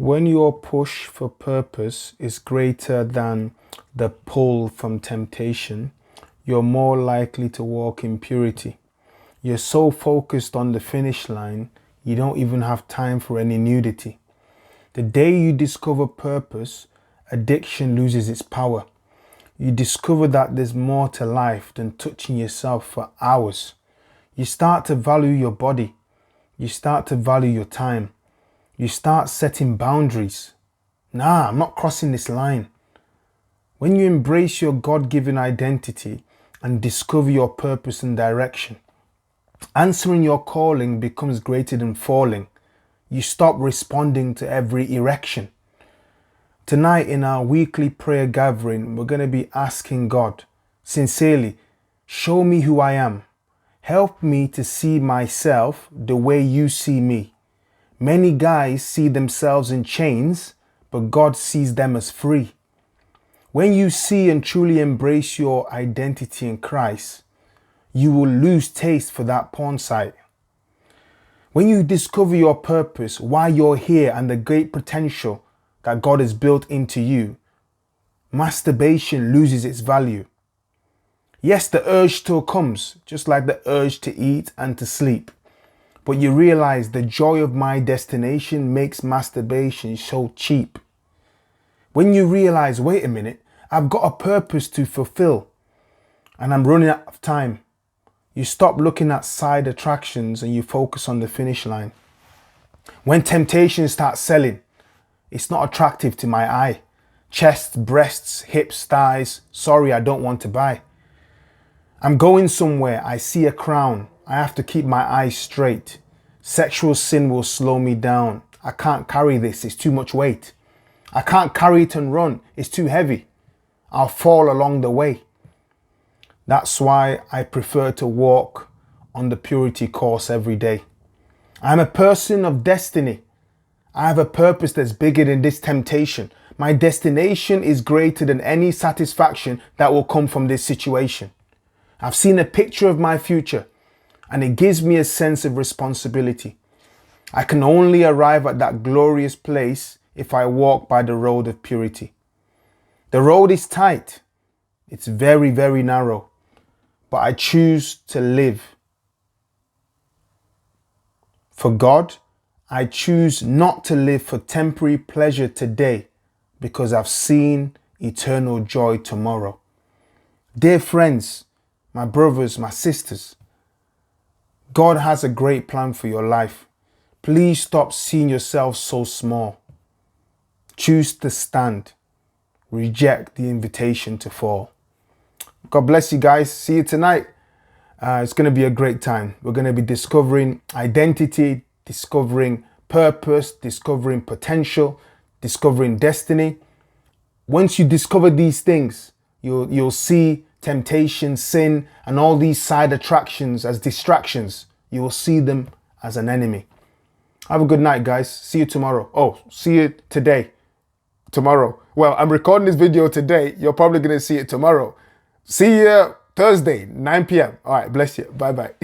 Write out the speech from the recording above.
When your push for purpose is greater than the pull from temptation, you're more likely to walk in purity. You're so focused on the finish line, you don't even have time for any nudity. The day you discover purpose, addiction loses its power. You discover that there's more to life than touching yourself for hours. You start to value your body. You start to value your time. You start setting boundaries. Nah, I'm not crossing this line. When you embrace your God-given identity and discover your purpose and direction, answering your calling becomes greater than falling. You stop responding to every erection. Tonight in our weekly prayer gathering, we're going to be asking God, sincerely, show me who I am. Help me to see myself the way you see me. Many guys see themselves in chains, but God sees them as free. When you see and truly embrace your identity in Christ, you will lose taste for that porn site. When you discover your purpose, why you're here, and the great potential that God has built into you, masturbation loses its value. Yes, the urge still comes, just like the urge to eat and to sleep. But you realize the joy of my destination makes masturbation so cheap. When you realize, wait a minute, I've got a purpose to fulfill and I'm running out of time, you stop looking at side attractions and you focus on the finish line. When temptation starts selling, it's not attractive to my eye. Chests, breasts, hips, thighs, sorry, I don't want to buy. I'm going somewhere, I see a crown, I have to keep my eyes straight. Sexual sin will slow me down. I can't carry this, it's too much weight. I can't carry it and run, it's too heavy. I'll fall along the way. That's why I prefer to walk on the purity course every day. I'm a person of destiny. I have a purpose that's bigger than this temptation. My destination is greater than any satisfaction that will come from this situation. I've seen a picture of my future, and it gives me a sense of responsibility. I can only arrive at that glorious place if I walk by the road of purity. The road is tight. It's very, very narrow. But I choose to live for God. I choose not to live for temporary pleasure today because I've seen eternal joy tomorrow. Dear friends, my brothers, my sisters, God has a great plan for your life. Please stop seeing yourself so small. Choose to stand. Reject the invitation to fall. God bless you guys. See you tonight. It's going to be a great time. We're going to be discovering identity, discovering purpose, discovering potential, discovering destiny. Once you discover these things, you'll see temptation, sin, and all these side attractions as distractions. You will see them as an enemy. Have a good night, guys. See you tomorrow. Oh, see you today. Tomorrow. Well, I'm recording this video today. You're probably going to see it tomorrow. See you Thursday, 9 p.m. All right, bless you. Bye-bye.